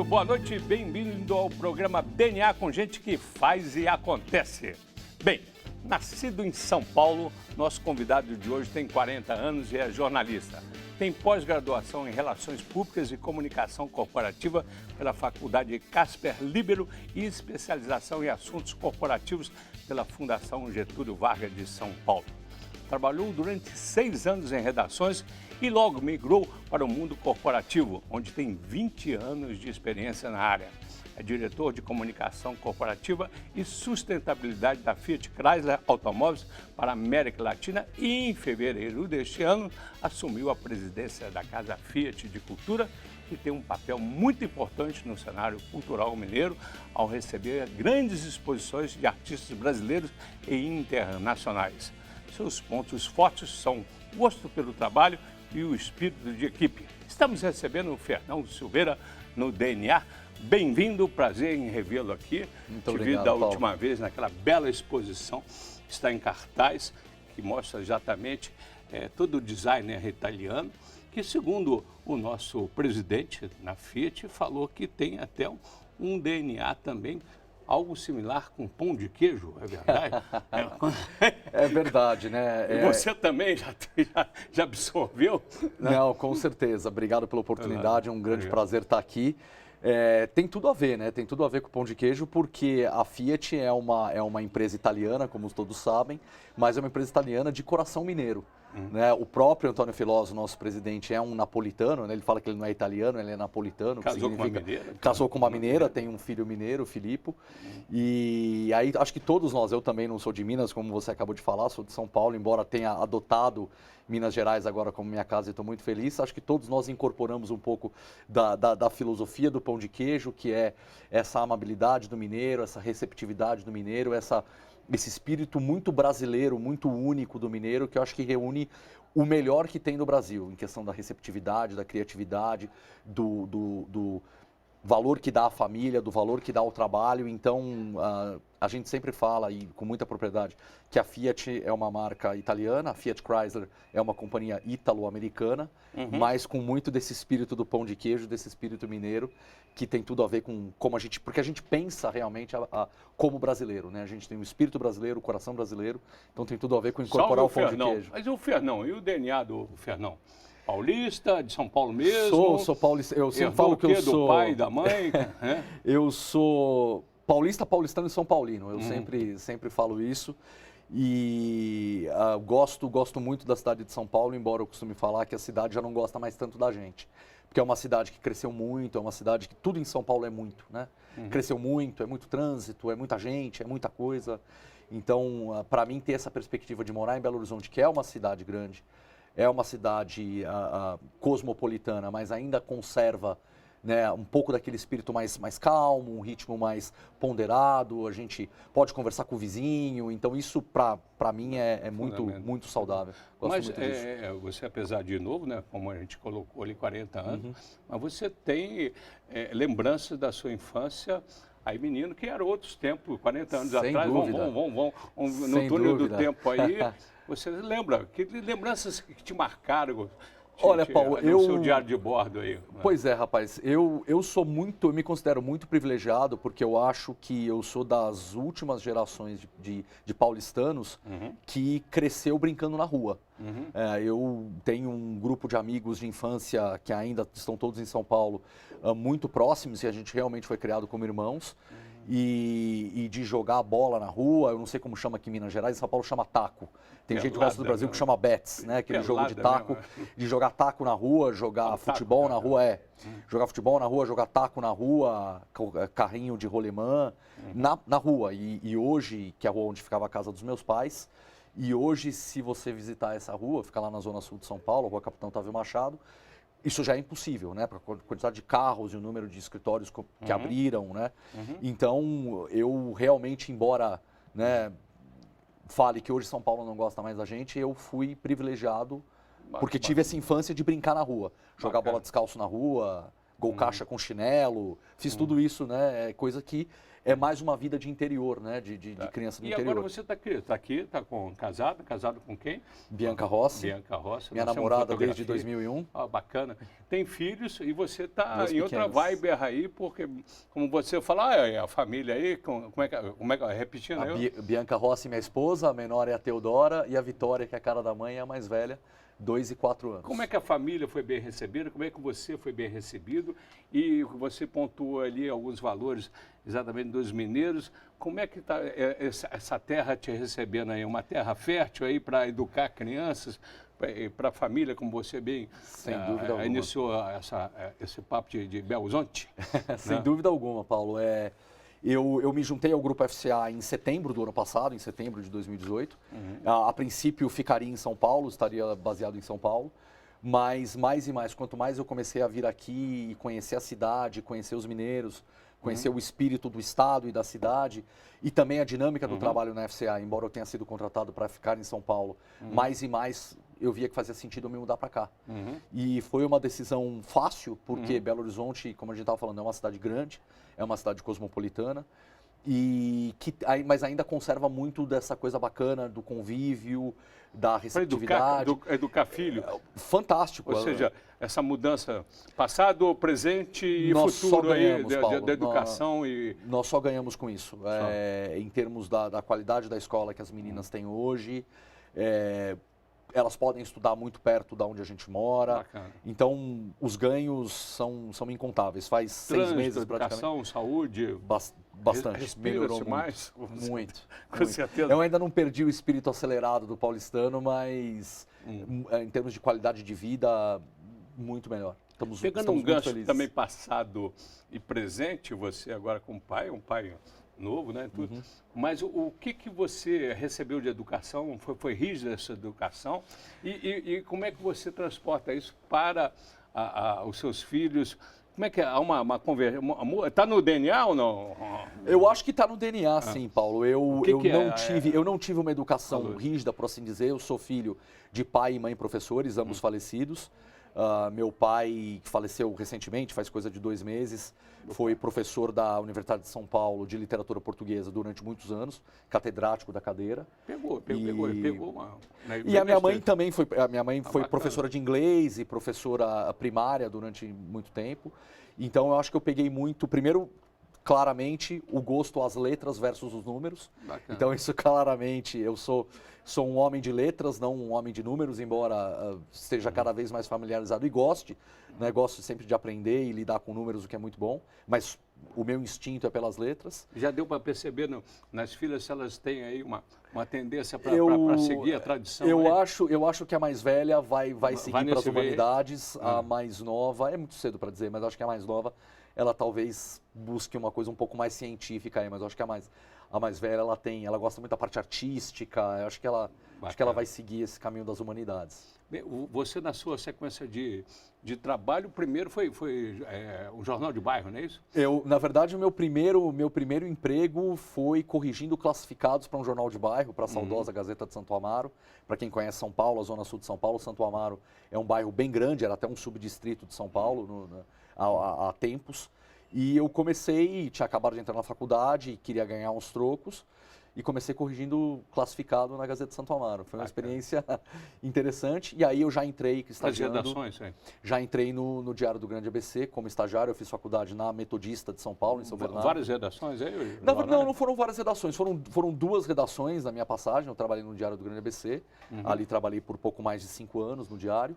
boa noite e bem-vindo ao programa DNA com gente que faz e acontece. Bem, nascido em São Paulo, nosso convidado de hoje tem 40 anos e é jornalista. Tem pós-graduação em Relações Públicas e Comunicação Corporativa pela Faculdade Casper Líbero e especialização em Assuntos Corporativos pela Fundação Getúlio Vargas de São Paulo. Trabalhou durante 6 anos em redações e logo migrou para o mundo corporativo, onde tem 20 anos de experiência na área. É diretor de Comunicação Corporativa e Sustentabilidade da Fiat Chrysler Automóveis para a América Latina e, em fevereiro deste ano, assumiu a presidência da Casa Fiat de Cultura, que tem um papel muito importante no cenário cultural mineiro, ao receber grandes exposições de artistas brasileiros e internacionais. Seus pontos fortes são o gosto pelo trabalho e o espírito de equipe. Estamos recebendo o Fernão Silveira no DNA. Bem-vindo, prazer em revê-lo aqui. Muito Te obrigado, vi da Paulo. última vez naquela bela exposição que está em cartaz, que mostra exatamente todo o designer italiano, que segundo o nosso presidente na Fiat, falou que tem até um DNA também, algo similar com pão de queijo, é verdade? É verdade, né? E você também já absorveu? Não, com certeza. Obrigado pela oportunidade, é um grande Obrigado. prazer estar aqui. Tem tudo a ver, né? Tem tudo a ver com o pão de queijo, porque a Fiat é uma empresa italiana, como todos sabem, mas é uma empresa italiana de coração mineiro. Né? O próprio Antônio Filósofo, nosso presidente, é um napolitano, né? Ele fala que ele não é italiano, ele é napolitano. Casou com uma mineira? Casou com uma mineira, tem um filho mineiro, Filippo. E aí acho que todos nós, eu também não sou de Minas, como você acabou de falar, sou de São Paulo, embora tenha adotado Minas Gerais agora como minha casa e estou muito feliz. Acho que todos nós incorporamos um pouco da filosofia do pão de queijo, que é essa amabilidade do mineiro, essa receptividade do mineiro, esse espírito muito brasileiro, muito único do mineiro, que eu acho que reúne o melhor que tem no Brasil, em questão da receptividade, da criatividade, do valor que dá à família, do valor que dá ao trabalho. Então, a gente sempre fala, e com muita propriedade, que a Fiat é uma marca italiana, a Fiat Chrysler é uma companhia ítalo-americana, mas com muito desse espírito do pão de queijo, desse espírito mineiro, que tem tudo a ver com como a gente... Porque a gente pensa realmente como brasileiro, né? A gente tem o espírito brasileiro, o coração brasileiro, então tem tudo a ver com incorporar o pão de queijo. Mas e o Fernão? E o DNA do Fernão? Paulista, de São Paulo mesmo? Sou paulista. Eu sempre Herdou falo que o quê? eu sou... Do pai, da mãe? Eu sou paulistano e São Paulino. Eu sempre falo isso. E gosto muito da cidade de São Paulo, embora eu costume falar que a cidade já não gosta mais tanto da gente. Porque é uma cidade que cresceu muito, é uma cidade que tudo em São Paulo é muito, né? Cresceu muito, é muito trânsito, é muita gente, é muita coisa. Então, para mim, ter essa perspectiva de morar em Belo Horizonte, que é uma cidade grande, é uma cidade cosmopolitana, mas ainda conserva, né, um pouco daquele espírito mais calmo, um ritmo mais ponderado, a gente pode conversar com o vizinho, então isso para mim é muito saudável. Gosto Mas muito disso. você, apesar de novo, né, como a gente colocou ali 40 anos, mas você tem lembranças da sua infância. Aí, menino, que era outros tempos, 40 anos Sem atrás, dúvida. vamos no Sem túnel dúvida. do tempo aí, você lembra? Que lembranças que te marcaram? Olha, Paulo, no seu diário de bordo aí. Pois é, rapaz, eu me considero muito privilegiado, porque eu acho que eu sou das últimas gerações de paulistanos que cresceu brincando na rua. Eu tenho um grupo de amigos de infância que ainda estão todos em São Paulo, muito próximos, e a gente realmente foi criado como irmãos. E de jogar bola na rua, eu não sei como chama aqui em Minas Gerais, em São Paulo chama taco. Tem gente do resto do Brasil que chama bets, né? Aquele jogo de taco, de jogar taco na rua, jogar futebol na rua, jogar futebol na rua, jogar taco na rua, carrinho de rolemã, na rua. E hoje, que é a rua onde ficava a casa dos meus pais, e hoje, se você visitar essa rua, fica lá na zona sul de São Paulo, Rua Capitão Otávio Machado, isso já é impossível, né? Para a quantidade de carros e o número de escritórios que abriram, né? Então, eu realmente, embora, né, fale que hoje São Paulo não gosta mais da gente, eu fui privilegiado porque tive essa infância de brincar na rua. Jogar bola descalço na rua, gol caixa com chinelo, fiz tudo isso, né? É coisa que é mais uma vida de interior, né? De criança do E interior. agora você está aqui, está casado com quem? Bianca Rossi. Bianca Rossi. Minha namorada desde 2001. Ah, bacana. Tem filhos e você está em outra pequenos. vibe aí, porque, como você fala, a família aí, como é que repetindo aí? Bianca Rossi, minha esposa, a menor é a Teodora e a Vitória, que é a cara da mãe, é a mais velha, 2 e 4 anos. Como é que a família foi bem recebida? Como é que você foi bem recebido? E você pontuou ali alguns valores exatamente dos mineiros. Como é que está essa terra te recebendo aí? Uma terra fértil aí para educar crianças, para a família, como você bem Sem dúvida alguma. iniciou esse papo de Belo Horizonte? Sem dúvida alguma, Paulo. Eu me juntei ao Grupo FCA em setembro do ano passado, em setembro de 2018. A princípio ficaria em São Paulo, estaria baseado em São Paulo. Mas mais e mais, quanto mais eu comecei a vir aqui e conhecer a cidade, conhecer os mineiros, conhecer o espírito do estado e da cidade e também a dinâmica do trabalho na FCA, embora eu tenha sido contratado para ficar em São Paulo, mais e mais eu via que fazia sentido eu me mudar para cá. E foi uma decisão fácil, porque Belo Horizonte, como a gente estava falando, é uma cidade grande, é uma cidade cosmopolitana, mas ainda conserva muito dessa coisa bacana do convívio, da receptividade. Educar filho. Fantástico. Ou seja, essa mudança passado, presente e Nós futuro ganhamos, aí Paulo. da educação. Nós só ganhamos com isso. Em termos da qualidade da escola que as meninas têm hoje, elas podem estudar muito perto da onde a gente mora. Bacana. Então, os ganhos são incontáveis. Faz 6 meses praticamente. Educação, saúde. Bastante. Melhorou muito. Mais. Muito. Com certeza. Eu ainda não perdi o espírito acelerado do paulistano, mas em termos de qualidade de vida, muito melhor. Pegando um gancho também passado e presente, você agora com um pai novo, né? Tudo. Mas o que você recebeu de educação? Foi rígida essa educação? E como é que você transporta isso para os seus filhos? Como é que há uma conversa? Está no DNA ou não? Eu acho que está no DNA, sim, Paulo. Eu não tive uma educação rígida, por assim dizer. Eu sou filho de pai e mãe professores, ambos falecidos. Meu pai, que faleceu recentemente, faz coisa de 2 meses, foi professor da Universidade de São Paulo de literatura portuguesa durante muitos anos, catedrático da cadeira. Pegou uma... E a minha mãe também foi, professora de inglês e professora primária durante muito tempo. Então eu acho que eu peguei muito, primeiro, claramente, o gosto às letras versus os números. Bacana. Então isso claramente, eu sou um homem de letras, não um homem de números, embora esteja cada vez mais familiarizado e goste, né? Gosto sempre de aprender e lidar com números, o que é muito bom, mas o meu instinto é pelas letras. Já deu para perceber nas filhas se elas têm aí uma tendência para seguir a tradição? Eu acho que a mais velha vai seguir para as humanidades, a mais nova, é muito cedo para dizer, mas acho que a mais nova, ela talvez busque uma coisa um pouco mais científica aí, mas eu acho que a mais velha, ela gosta muito da parte artística, eu acho que ela vai seguir esse caminho das humanidades. Bem, você, na sua sequência de trabalho, primeiro foi um jornal de bairro, não é isso? Na verdade, o meu primeiro emprego foi corrigindo classificados para um jornal de bairro, para a saudosa Gazeta de Santo Amaro. Para quem conhece São Paulo, a zona sul de São Paulo, Santo Amaro é um bairro bem grande, era até um subdistrito de São Paulo há tempos. E eu tinha acabado de entrar na faculdade, queria ganhar uns trocos, e comecei corrigindo classificado na Gazeta de Santo Amaro. Foi uma experiência interessante. E aí eu já entrei estagiando. As redações, já entrei no Diário do Grande ABC como estagiário. Eu fiz faculdade na Metodista de São Paulo, em São Bernardo. Várias redações aí? Não foram várias redações. Foram 2 redações na minha passagem. Eu trabalhei no Diário do Grande ABC. Ali trabalhei por pouco mais de 5 anos no Diário.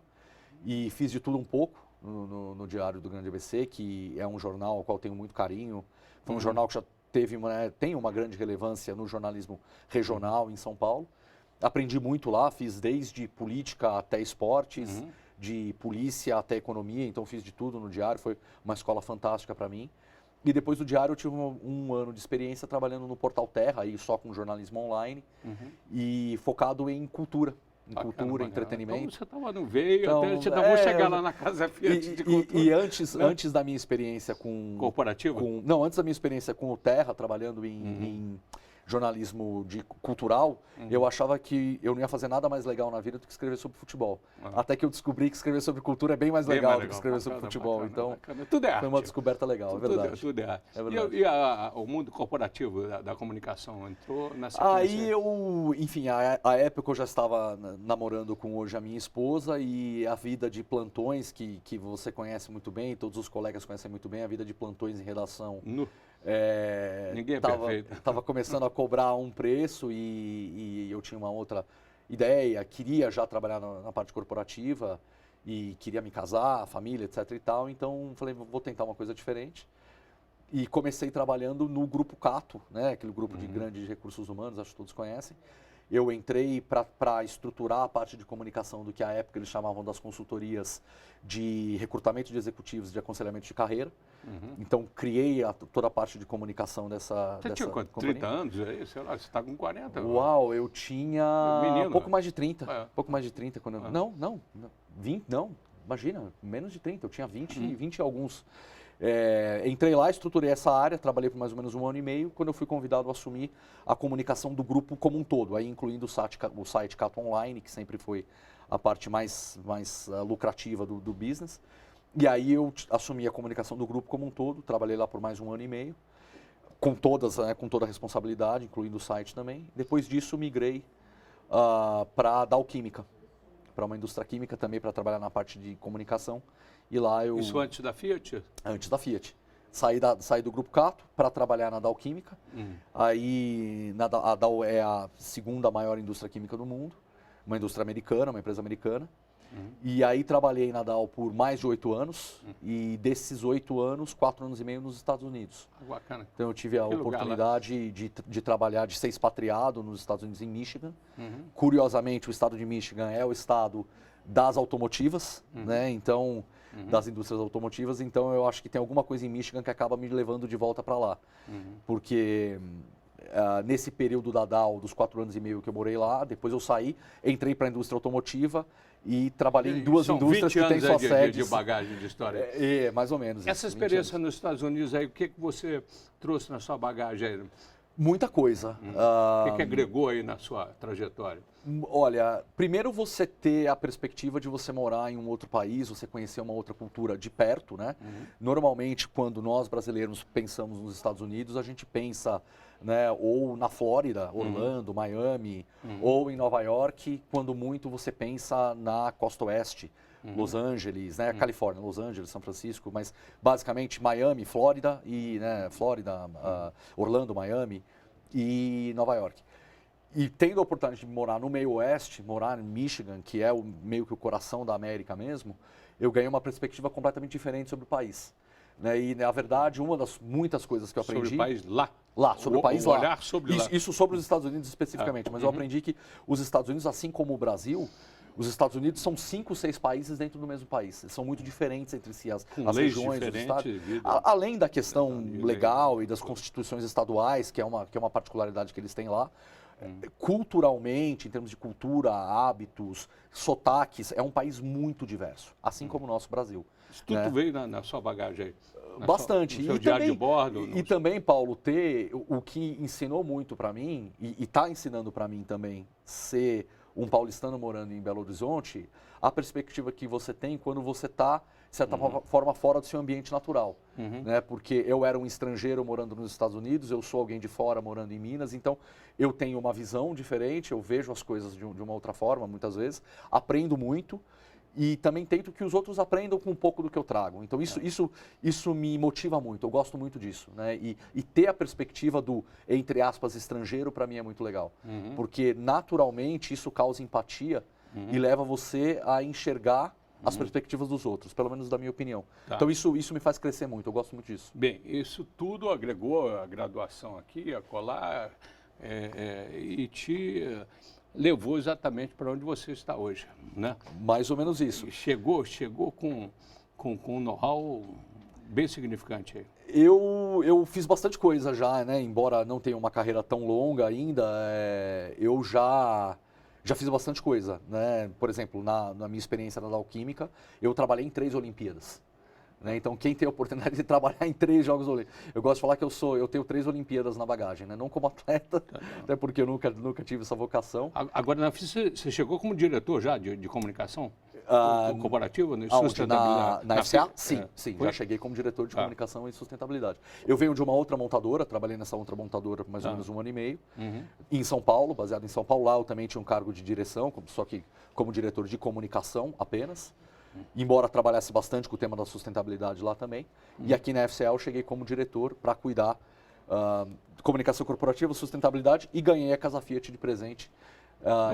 E fiz de tudo um pouco no Diário do Grande ABC, que é um jornal ao qual tenho muito carinho. Foi um jornal que já tem uma grande relevância no jornalismo regional em São Paulo. Aprendi muito lá, fiz desde política até esportes, de polícia até economia, então fiz de tudo no Diário, foi uma escola fantástica para mim. E depois do Diário eu tive um ano de experiência trabalhando no Portal Terra, aí só com jornalismo online, e focado em cultura. Cultura, entretenimento. Então você estava no veio, vou chegar lá na Casa Fiat de Cultura. E antes da minha experiência com... Corporativa? Antes da minha experiência com o Terra, trabalhando jornalismo cultural, eu achava que eu não ia fazer nada mais legal na vida do que escrever sobre futebol. Até que eu descobri que escrever sobre cultura é bem mais legal do que escrever sobre futebol. Então, tudo é arte. Foi uma descoberta legal, é verdade. Tudo é arte. É verdade. E o mundo corporativo da comunicação entrou na sequência? Aí enfim, a época eu já estava namorando com hoje a minha esposa e a vida de plantões, que você conhece muito bem, todos os colegas conhecem muito bem, a vida de plantões em redação. Ninguém é perfeito. Estava começando a cobrar um preço e eu tinha uma outra ideia, queria já trabalhar na parte corporativa e queria me casar, família, etc e tal, então falei, vou tentar uma coisa diferente. E comecei trabalhando no Grupo Cato, né, aquele grupo de grandes recursos humanos, acho que todos conhecem. Eu entrei para estruturar a parte de comunicação do que à época eles chamavam das consultorias de recrutamento de executivos de aconselhamento de carreira. Então, criei toda a parte de comunicação dessa Você tinha quanto? 30 anos aí? Sei lá, você está com 40. Uau, eu tinha pouco mais de 30. Pouco mais de 30. Quando Não, 20, não, imagina, menos de 30. Eu tinha 20 e alguns. Entrei lá, estruturei essa área, trabalhei por mais ou menos 1 ano e meio, quando eu fui convidado a assumir a comunicação do grupo como um todo, aí incluindo o site Cato Online, que sempre foi a parte mais lucrativa do business. E aí eu assumi a comunicação do grupo como um todo, trabalhei lá por mais 1 ano e meio, com toda a responsabilidade, incluindo o site também. Depois disso, migrei para a Dow Química, para uma indústria química também, para trabalhar na parte de comunicação. E lá eu... Isso antes da Fiat? Antes da Fiat. Saí do Grupo Cato para trabalhar na Dow Química. Aí a Dow é a segunda maior indústria química do mundo, uma indústria americana, uma empresa americana. E aí trabalhei na Dow por mais de 8 anos e desses 8 anos, 4 anos e meio nos Estados Unidos. Bacana. Então eu tive a oportunidade de trabalhar, de ser expatriado nos Estados Unidos, em Michigan. Curiosamente, o estado de Michigan é o estado das automotivas, né? Então, das indústrias automotivas. Então eu acho que tem alguma coisa em Michigan que acaba me levando de volta para lá. Porque nesse período da Dow, dos 4 anos e meio que eu morei lá, depois eu saí, entrei para a indústria automotiva e trabalhei em duas indústrias que têm suas sedes. De bagagem, de história. Mais ou menos. Essa experiência nos Estados Unidos aí, o que você trouxe na sua bagagem aí? Muita coisa. O que agregou aí na sua trajetória? Olha, primeiro você ter a perspectiva de você morar em um outro país, você conhecer uma outra cultura de perto, né? Normalmente, quando nós brasileiros pensamos nos Estados Unidos, a gente pensa, né, ou na Flórida, Orlando, Miami, ou em Nova York, quando muito você pensa na costa oeste, Los Angeles, né, Califórnia, Los Angeles, São Francisco, mas basicamente Miami, Flórida, Orlando, Miami e Nova York. E tendo a oportunidade de morar no meio oeste, morar em Michigan, que é meio que o coração da América mesmo, eu ganhei uma perspectiva completamente diferente sobre o país. Né? E, na verdade, uma das muitas coisas que eu aprendi... Sobre o país lá? Lá, sobre o país lá. Olhar sobre lá. Isso sobre os Estados Unidos especificamente, mas eu aprendi que os Estados Unidos, assim como o Brasil, os Estados Unidos são 5, 6 países dentro do mesmo país. Eles são muito diferentes entre si, as regiões, os estados. Além da questão legal e das constituições estaduais, que é uma particularidade que eles têm lá, culturalmente, em termos de cultura, hábitos, sotaques, é um país muito diverso, assim como o nosso Brasil. Isso tudo veio na sua bagagem aí? Bastante. No seu diário de bordo? E também, Paulo, o que ensinou muito para mim, e está ensinando para mim também, ser um paulistano morando em Belo Horizonte, a perspectiva que você tem quando você está, de certa forma, fora do seu ambiente natural. Né? Porque eu era um estrangeiro morando nos Estados Unidos, eu sou alguém de fora morando em Minas, então eu tenho uma visão diferente, eu vejo as coisas de uma outra forma, muitas vezes, aprendo muito e também tento que os outros aprendam com um pouco do que eu trago. Então isso me motiva muito, eu gosto muito disso. Né? E ter a perspectiva do, entre aspas, estrangeiro, para mim é muito legal. Porque naturalmente isso causa empatia e leva você a enxergar as perspectivas dos outros, pelo menos da minha opinião. Tá. Então isso me faz crescer muito, eu gosto muito disso. Bem, isso tudo agregou a graduação aqui, a colar, e te levou exatamente para onde você está hoje, né? Mais ou menos isso. Chegou com um know-how bem significante aí. Eu fiz bastante coisa já, né? Embora não tenha uma carreira tão longa ainda, eu já fiz bastante coisa, né? Por exemplo, na minha experiência na Dow Química, eu trabalhei em 3 Olimpíadas. Né? Então, quem tem a oportunidade de trabalhar em 3 Jogos Olímpicos. Eu gosto de falar que eu tenho 3 Olimpíadas na bagagem, né? Não como atleta, até porque eu nunca tive essa vocação. Agora, na FIS, você chegou como diretor já de comunicação? Corporativa, né? Sustentabilidade. Na FCA? Sim, Foi? já cheguei como diretor de comunicação e sustentabilidade. Eu venho de uma outra montadora, trabalhei nessa outra montadora por mais ou menos 1 ano e meio, em São Paulo, baseado em São Paulo. Lá eu também tinha um cargo de direção, só que como diretor de comunicação apenas. Embora trabalhasse bastante com o tema da sustentabilidade lá também. E aqui na FCA eu cheguei como diretor para cuidar de comunicação corporativa, sustentabilidade, e ganhei a Casa Fiat de presente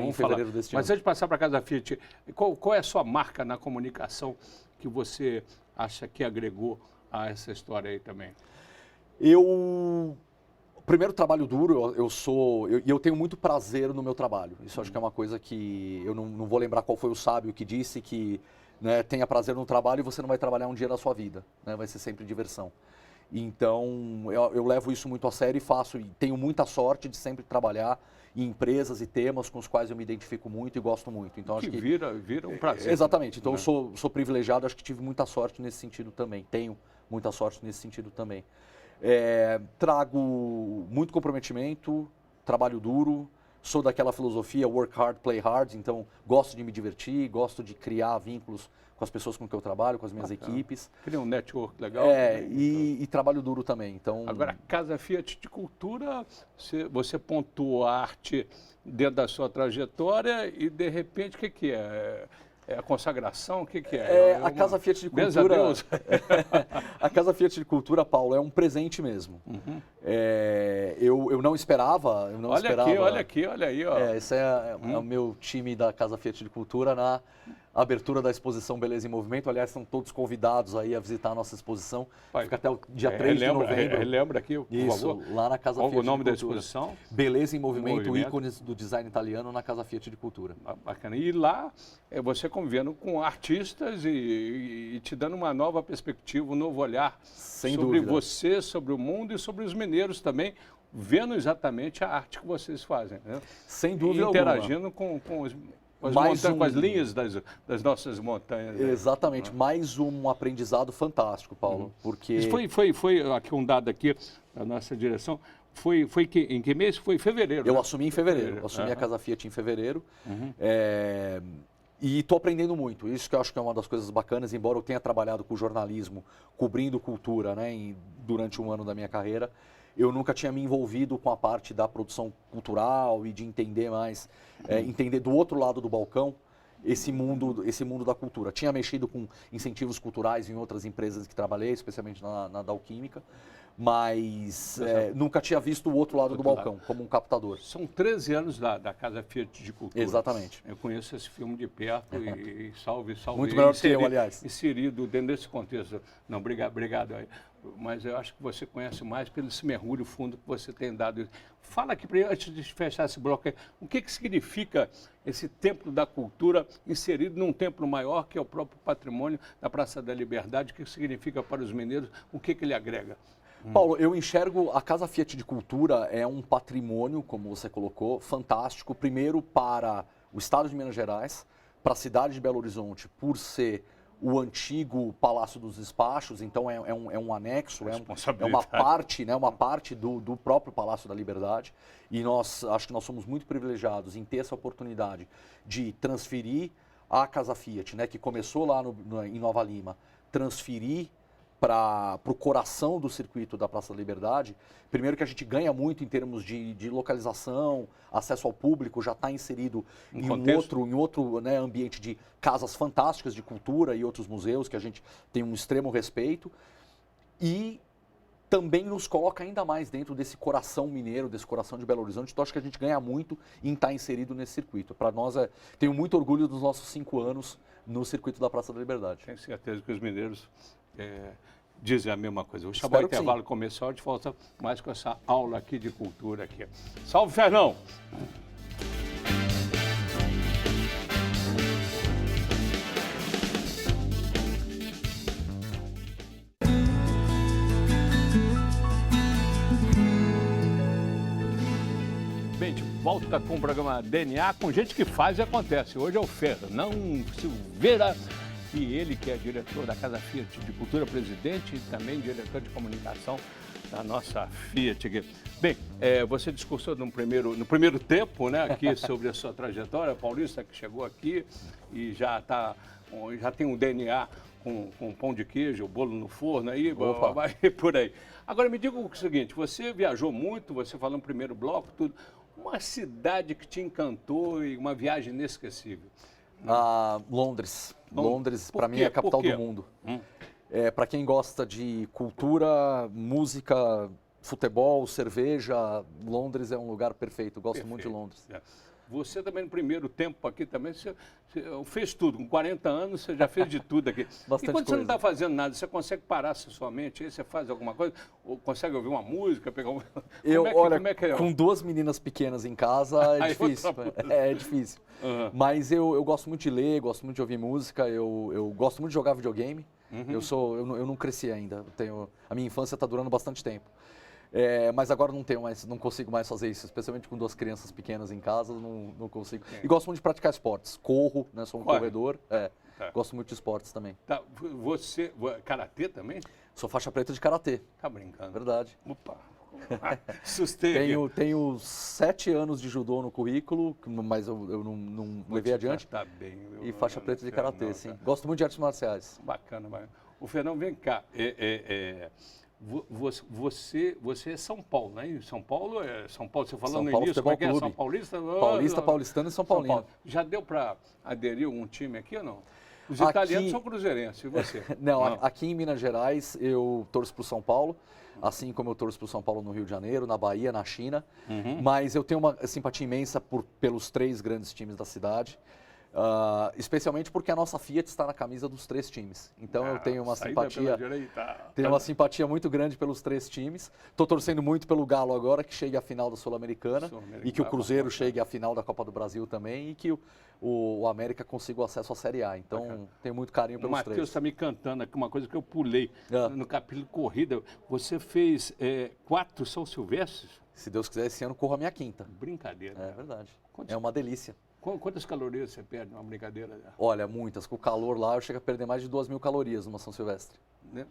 em fevereiro deste ano. Mas antes de passar para a Casa Fiat, qual é a sua marca na comunicação que você acha que agregou a essa história aí também? Primeiro, trabalho duro, eu tenho muito prazer no meu trabalho. Isso acho que é uma coisa que eu não vou lembrar qual foi o sábio que disse que, né, tenha prazer no trabalho e você não vai trabalhar um dia na sua vida, né, vai ser sempre diversão. Então, eu levo isso muito a sério e tenho muita sorte de sempre trabalhar em empresas e temas com os quais eu me identifico muito e gosto muito. Então, acho que vira um prazer. Exatamente. Então, eu sou privilegiado, acho que tive muita sorte nesse sentido também. Tenho muita sorte nesse sentido também. Trago muito comprometimento, trabalho duro, sou daquela filosofia work hard, play hard, então gosto de me divertir, gosto de criar vínculos com as pessoas com que eu trabalho, com as minhas equipes. Cria um network legal. E trabalho duro também. Então... Agora, Casa Fiat de Cultura, você pontuou a arte dentro da sua trajetória e, de repente, o que é? É a consagração? O que é? A Casa Fiat de Cultura... A Casa Fiat de Cultura, Paulo, é um presente mesmo. Eu não esperava... Olha aqui, olha aí. Ó. Esse é o meu time da Casa Fiat de Cultura na abertura da exposição Beleza em Movimento. Aliás, estão todos convidados aí a visitar a nossa exposição. Fica até o dia 3 de novembro. Relembra aqui, por favor. Lá na Casa Fiat de Cultura. Qual o nome da exposição? Beleza em Movimento, ícones do design italiano na Casa Fiat de Cultura. Bacana. E lá, você convivendo com artistas e te dando uma nova perspectiva, um novo olhar sobre você, sobre o mundo e sobre os mineiros também, vendo exatamente a arte que vocês fazem. Né? Sem dúvida interagindo com as linhas das nossas montanhas. Exatamente. Mais um aprendizado fantástico, Paulo. Porque... Isso foi aqui um dado aqui da nossa direção. Em que mês? Foi em fevereiro. Eu assumi em fevereiro. Assumi a Casa Fiat em fevereiro. E estou aprendendo muito. Isso que eu acho que é uma das coisas bacanas, embora eu tenha trabalhado com jornalismo, cobrindo cultura, né, durante um ano da minha carreira, eu nunca tinha me envolvido com a parte da produção cultural e de entender mais, entender do outro lado do balcão esse mundo da cultura. Tinha mexido com incentivos culturais em outras empresas que trabalhei, especialmente na Dalquímica, mas nunca tinha visto o outro lado do balcão, como um captador. São 13 anos da Casa Fiat de Cultura. Exatamente. Eu conheço esse filme de perto e salve. Muito melhor que eu, aliás. Inserido dentro desse contexto. Não, obrigado. Mas eu acho que você conhece mais pelo esse mergulho fundo que você tem dado. Fala aqui, antes de fechar esse bloco, o que significa esse templo da cultura inserido num templo maior, que é o próprio patrimônio da Praça da Liberdade, o que significa para os mineiros, o que ele agrega? Paulo, eu enxergo a Casa Fiat de Cultura é um patrimônio, como você colocou, fantástico, primeiro para o estado de Minas Gerais, para a cidade de Belo Horizonte, por ser o antigo Palácio dos Despachos, então é um anexo, é uma parte do próprio Palácio da Liberdade, e acho que nós somos muito privilegiados em ter essa oportunidade de transferir a Casa Fiat, né, que começou lá em Nova Lima, transferir para o coração do circuito da Praça da Liberdade. Primeiro que a gente ganha muito em termos de localização, acesso ao público, já está inserido em outro né, ambiente de casas fantásticas de cultura e outros museus que a gente tem um extremo respeito. E também nos coloca ainda mais dentro desse coração mineiro, desse coração de Belo Horizonte. Então acho que a gente ganha muito em estar inserido nesse circuito. Para nós, tenho muito orgulho dos nossos 5 anos no circuito da Praça da Liberdade. Tenho certeza que os mineiros dizem a mesma coisa. Vou chamar o intervalo comercial, a gente volta mais com essa aula aqui de cultura aqui. Salve, Fernão! Bem, de volta com o programa DNA com gente que faz e acontece. Hoje é o Fernão Silveira, e ele que é diretor da Casa Fiat de Cultura, presidente e também diretor de comunicação da nossa Fiat aqui. Bem, você discursou no primeiro tempo, né, aqui sobre a sua trajetória, paulista que chegou aqui e já tem um DNA com pão de queijo, bolo no forno, aí vai por aí. Agora me diga o seguinte, você viajou muito, você falou no primeiro bloco, tudo, uma cidade que te encantou e uma viagem inesquecível. Londres. Londres, para mim, é a capital do mundo. Para quem gosta de cultura, música, futebol, cerveja, Londres é um lugar perfeito. Gosto muito de Londres. Você também no primeiro tempo aqui também, você fez tudo. Com 40 anos você já fez de tudo aqui. Bastante e quando coisa. você não está fazendo nada, você consegue parar sua mente? Aí você faz alguma coisa? Ou consegue ouvir uma música? Pegar um... Com duas meninas pequenas em casa é difícil. É difícil. Mas eu gosto muito de ler, gosto muito de ouvir música, eu gosto muito de jogar videogame. Eu não cresci ainda. A minha infância está durando bastante tempo. Mas agora não consigo mais fazer isso, especialmente com duas crianças pequenas em casa, não consigo. E gosto muito de praticar esportes. Corro, né? Sou um corredor. Gosto muito de esportes também. Tá. Você, karatê também? Sou faixa preta de karatê. Tá brincando? Verdade. Opa! Assustei. Tenho 7 anos de judô no currículo, mas eu não levei adiante. Tá bem. E faixa preta de karatê, sim. Gosto muito de artes marciais. Bacana. O Fernando, vem cá. Você é São Paulo, né? São Paulo, você falou São no Paulo, início, como é que é? Clube. São Paulista? Paulistano e São Paulino. Já deu para aderir algum time aqui ou não? Os italianos são cruzeirenses, e você? Não, aqui em Minas Gerais eu torço para o São Paulo, assim como eu torço para o São Paulo no Rio de Janeiro, na Bahia, na China. Mas eu tenho uma simpatia imensa pelos 3 grandes times da cidade. Especialmente porque a nossa Fiat está na camisa dos 3 times. Então eu tenho uma simpatia muito grande pelos 3 times. Estou torcendo muito pelo Galo agora, que chegue à final da Sul-Americana e que o Cruzeiro chegue à final da Copa do Brasil também e que o América consiga o acesso à Série A. Então tenho muito carinho pelos 3. O Matheus está me cantando aqui uma coisa que eu pulei no capítulo corrida. Você fez 4 São Silvestres? Se Deus quiser, esse ano corro a minha 5ª. Brincadeira. É verdade. É uma delícia. Quantas calorias você perde numa brincadeira? Olha, muitas. Com o calor lá, eu chego a perder mais de 2.000 calorias numa São Silvestre.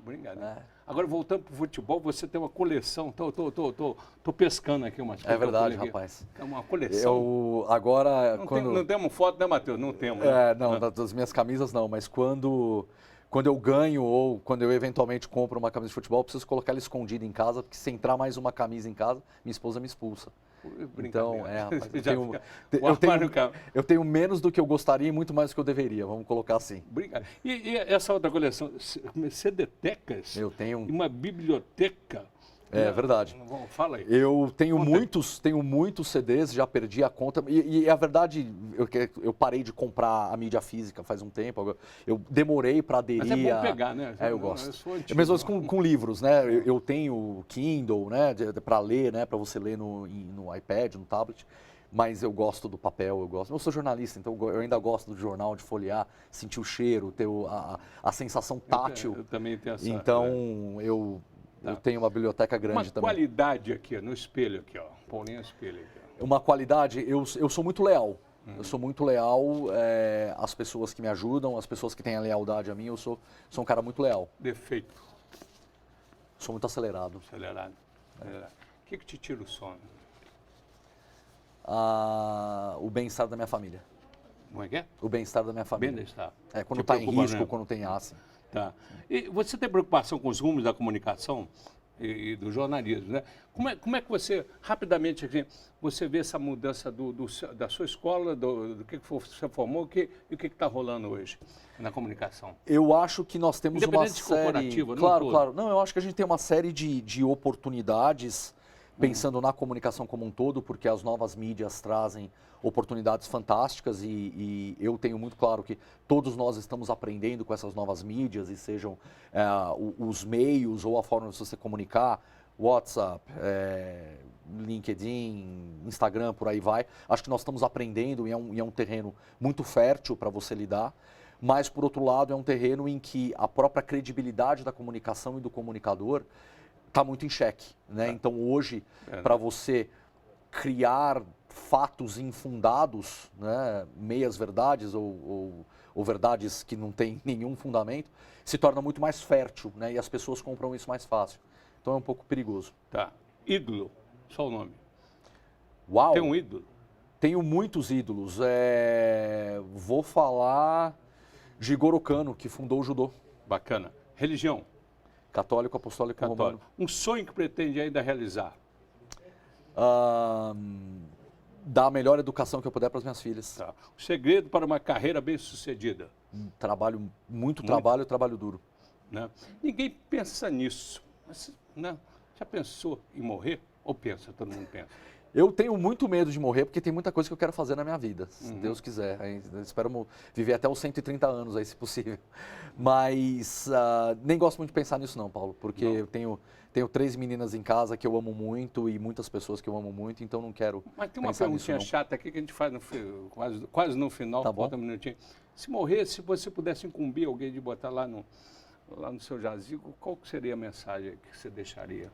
Brincadeira. Agora, voltando para o futebol, você tem uma coleção. Tô pescando aqui umas coisas. É verdade, rapaz. É uma coleção. Agora, não temos foto, né, Matheus? Não temos. Não, das minhas camisas não, mas quando eu ganho ou quando eu eventualmente compro uma camisa de futebol, eu preciso colocar ela escondida em casa, porque se entrar mais uma camisa em casa, minha esposa me expulsa. Então, rapaz, eu tenho menos do que eu gostaria e muito mais do que eu deveria, vamos colocar assim. E essa outra coleção, CDtecas? Eu tenho uma biblioteca. É verdade. Fala aí. Eu tenho muitos CDs, já perdi a conta. E a verdade, eu parei de comprar a mídia física faz um tempo. Eu demorei para aderir. Mas é bom pegar, né? Eu gosto. Mesmo com livros, né? Eu tenho Kindle, né? Para ler, né? Para você ler no iPad, no tablet. Mas eu gosto do papel, eu sou jornalista, então eu ainda gosto do jornal, de folhear, sentir o cheiro, ter a sensação tátil. Eu também tenho essa. Então, eu tenho uma biblioteca grande também. Uma qualidade aqui, no espelho aqui, ó. Paulinho espelho aqui, ó. Uma qualidade, eu sou muito leal. Eu sou muito leal às pessoas que me ajudam, às pessoas que têm a lealdade a mim. Eu sou um cara muito leal. Defeito? Sou muito acelerado. Acelerado. O que te tira o sono? O bem-estar da minha família. Como é que é? O bem-estar da minha família. Bem-estar. Quando está em risco, quando tem assim. Tá. E você tem preocupação com os rumos da comunicação e do jornalismo, né? Como é que você, rapidamente, assim, você vê essa mudança da sua escola, do que você formou e o que está rolando hoje na comunicação? Eu acho que nós temos uma série... Claro. Não, eu acho que a gente tem uma série de oportunidades pensando na comunicação como um todo, porque as novas mídias trazem oportunidades fantásticas e eu tenho muito claro que todos nós estamos aprendendo com essas novas mídias, e sejam os meios ou a forma de você comunicar, WhatsApp, LinkedIn, Instagram, por aí vai. Acho que nós estamos aprendendo e é um terreno muito fértil para você lidar, mas, por outro lado, é um terreno em que a própria credibilidade da comunicação e do comunicador está muito em xeque, né? Então, hoje, para você criar fatos infundados, né, meias verdades ou verdades que não têm nenhum fundamento, se torna muito mais fértil, né, e as pessoas compram isso mais fácil. Então é um pouco perigoso. Tá. Ídolo, só o nome. Uau! Tem um ídolo? Tenho muitos ídolos. Vou falar Jigoro Kano, que fundou o judô. Bacana. Religião? Católico, apostólico, romano. Católico. Um sonho que pretende ainda realizar? Dar a melhor educação que eu puder para as minhas filhas. Tá. O segredo para uma carreira bem-sucedida? Muito trabalho e trabalho duro. Né? Ninguém pensa nisso. Mas, né? Já pensou em morrer? Ou pensa, todo mundo pensa? Eu tenho muito medo de morrer porque tem muita coisa que eu quero fazer na minha vida, se Deus quiser. Eu espero viver até os 130 anos aí, se possível. Mas nem gosto muito de pensar nisso não, Paulo, porque não. Eu tenho 3 meninas em casa que eu amo muito e muitas pessoas que eu amo muito, então não quero pensar nisso. Mas tem uma perguntinha chata aqui que a gente faz quase no final, tá bom? falta um minutinho. Se morresse, se você pudesse incumbir alguém de botar lá no seu jazigo, qual que seria a mensagem que você deixaria?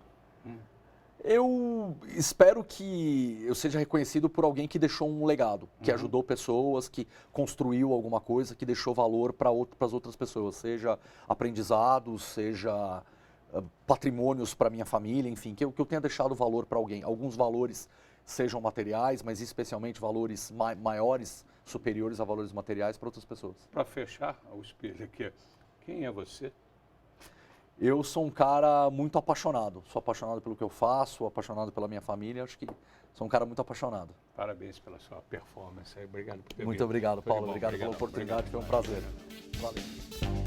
Eu espero que eu seja reconhecido por alguém que deixou um legado, que ajudou pessoas, que construiu alguma coisa, que deixou valor para as outras pessoas, seja aprendizados, seja patrimônios para minha família, enfim, que eu tenha deixado valor para alguém. Alguns valores sejam materiais, mas especialmente valores maiores, superiores a valores materiais para outras pessoas. Para fechar o espelho aqui, quem é você? Eu sou um cara muito apaixonado. Sou apaixonado pelo que eu faço, apaixonado pela minha família. Acho que sou um cara muito apaixonado. Parabéns pela sua performance. Obrigado por ter vindo. Muito obrigado, Paulo. Obrigado Obrigado pela oportunidade. Foi um prazer. Valeu.